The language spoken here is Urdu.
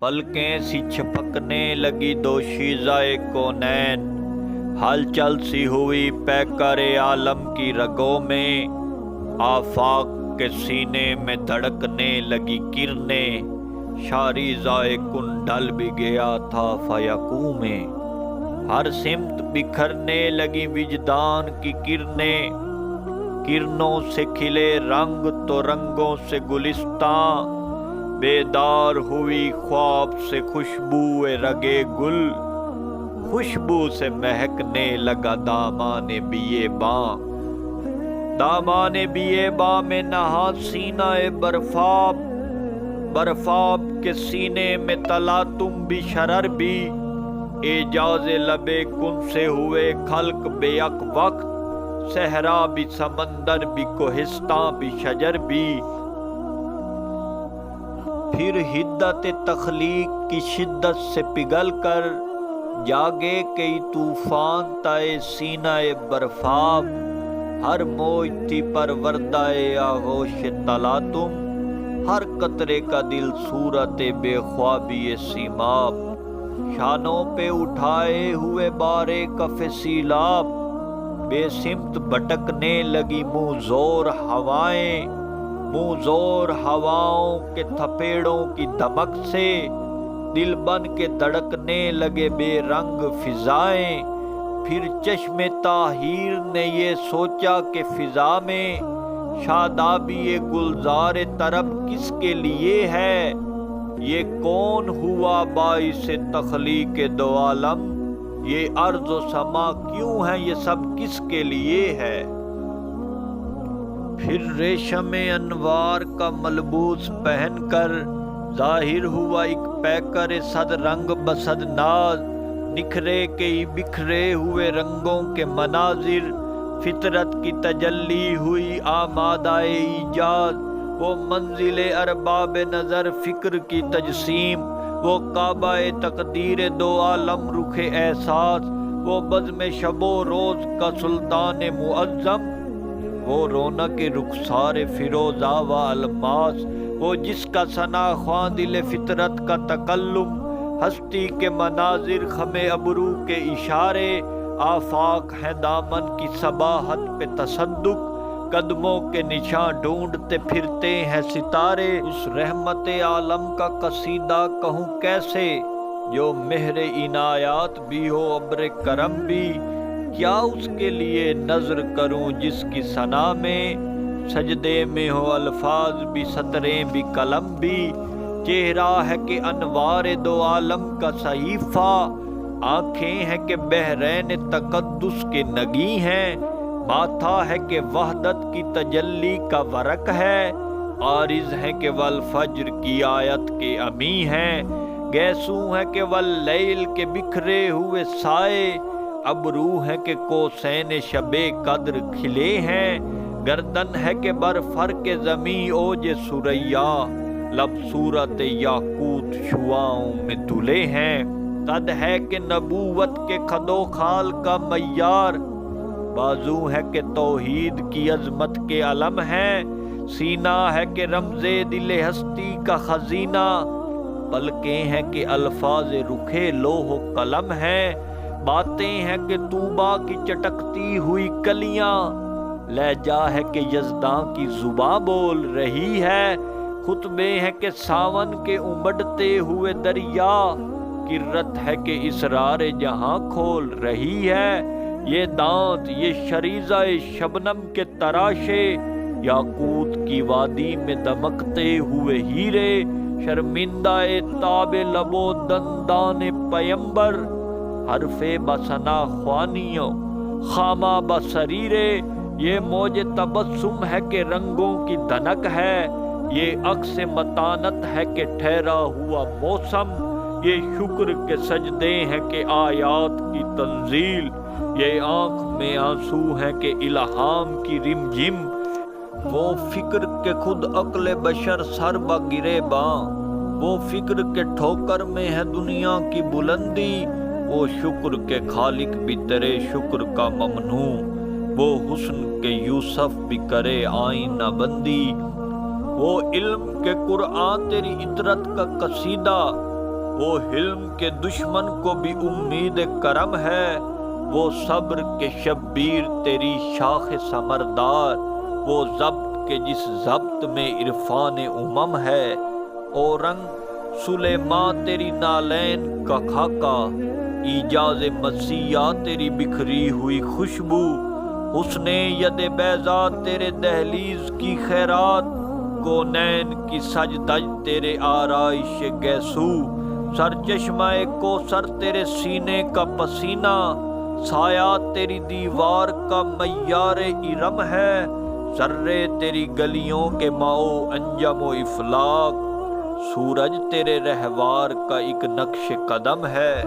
پلکیں سی چھپکنے لگی دوشیزہ کونین، ہلچل سی ہوئی پیکر عالم کی رگوں میں، آفاق کے سینے میں دھڑکنے لگی کرنیں، شاریزہ کن ڈل بھی گیا تھا فیکوں میں، ہر سمت بکھرنے لگی وجدان کی کرنیں، کرنوں سے کھلے رنگ تو رنگوں سے گلستاں، بیدار ہوئی خواب سے خوشبو رگے گل، خوشبو سے مہکنے لگا دامان بیاباں، دامان بیاباں میں نہا سینہ برفاب، برفاب کے سینے میں تلاطم بھی شرر بھی، اعجاز لب کن سے ہوئے خلق بے یک وقت، صحرا بھی سمندر بھی کوہستاں بھی شجر بھی، پھر حدت تخلیق کی شدت سے پگھل کر جاگے کئی طوفان تائے سینہ برفاب، ہر موج تھی پروردہ آغوش تلاطم، ہر قطرے کا دل صورت بے خوابی سیماب، شانوں پہ اٹھائے ہوئے بارے کف سیلاب، بے سمت بھٹکنے لگی منہ زور ہوائیں، منہ زور ہواؤں کے تھپیڑوں کی دمک سے، دل بن کے دھڑکنے لگے بے رنگ فضائیں، پھر چشم طاہیر نے یہ سوچا کہ فضا میں شادابی گلزار طرب کس کے لیے ہے، یہ کون ہوا باعث تخلیق دو عالم، یہ ارض و سما کیوں ہے، یہ سب کس کے لیے ہے۔ پھر ریشم انوار کا ملبوس پہن کر ظاہر ہوا ایک پیکر صد رنگ بصد ناز، نکھرے کئی بکھرے ہوئے رنگوں کے مناظر، فطرت کی تجلی ہوئی آمادہ ایجاد، وہ منزل ارباب نظر فکر کی تجسیم، وہ کعبہ تقدیر دو عالم رخ احساس، وہ بزم شب و روز کا سلطان معظم، وہ رونق رخسار فیروزہ و الماس، وہ جس کا ثنا خواں دل فطرت کا تکلم، ہستی کے مناظر خم ابرو کے اشارے، آفاق ہے دامن کی صباحت پہ تصدق، قدموں کے نشاں ڈھونڈتے پھرتے ہیں ستارے، اس رحمت عالم کا قصیدہ کہوں کیسے، جو مہر عنایات بھی ہو ابر کرم بھی، کیا اس کے لیے نظر کروں جس کی ثنا میں سجدے میں ہو الفاظ بھی سطریں بھی قلم بھی، چہرہ ہے کہ انوار دو عالم کا صحیفہ، آنکھیں ہیں کہ بحرین تقدس کے نگی ہیں، ماتھا ہے کہ وحدت کی تجلی کا ورق ہے، عارض ہے کہ والفجر کی آیت کے امی ہیں، گیسوں ہے کہ واللیل کے بکھرے ہوئے سائے، ابرو ہے کہ کوسین شب قدر کھلے ہیں، گردن ہے کہ بر فرق زمیں اوج ثریا، لب صورت یاقوت شعاعوں میں تلے ہیں، قد ہے کہ نبوت کے خد و خال کا معیار، بازو ہے کہ توحید کی عظمت کے علم ہے، سینہ ہے کہ رمز دل ہستی کا خزینہ، پلکیں ہیں کہ الفاظ رکھے لوح و قلم ہیں، باتیں ہیں کہ طوبیٰ کی چٹکتی ہوئی کلیاں، لہجہ ہے کہ یزداں کی زباں بول رہی ہے، خطبے ہیں کہ ساون کے امڑتے ہوئے دریا، کرت ہے کہ اسرار جہاں کھول رہی ہے، یہ دانت یہ شریزہ شبنم کے تراشے، یاقوت کی وادی میں دمکتے ہوئے ہیرے، شرمندہ تاب لب و دندان پیمبر، حرف بسنا خوانیوں خامہ بسریرے، یہ موج تبسم ہے کہ رنگوں کی دھنک ہے، یہ عکس متانت ہے کہ ٹھہرا ہوا موسم، یہ شکر کے سجدے ہیں کہ آیات کی تنزیل، یہ آنکھ میں آنسو ہے کہ الہام کی رم جم، وہ فکر کے خود عقل بشر سر بہ گرے باں، وہ فکر کے ٹھوکر میں ہے دنیا کی بلندی، وہ شکر کے خالق بھی تیرے شکر کا ممنوع، وہ حسن کے یوسف بھی کرے آئینہ بندی، وہ علم کے قرآن تیری عطرت کا قصیدہ، وہ حلم کے دشمن کو بھی امید کرم ہے، وہ صبر کے شبیر تیری شاخ ثمردار، وہ ضبط کے جس ضبط میں عرفان امم ہے، اور رنگ سلیمان تیری نالین کا خاکہ، ایجاز مسیح تیری بکھری ہوئی خوشبو، حسن ید بیضا تیرے دہلیز کی خیرات، کونین کی سج دج تیرے آرائش گیسو، سر چشمہ کوثر تیرے سینے کا پسینہ، سایہ تیری دیوار کا معیار ارم ہے، ذرے تیری گلیوں کے ماؤ انجم و افلاک، سورج تیرے رہوار کا ایک نقش قدم ہے۔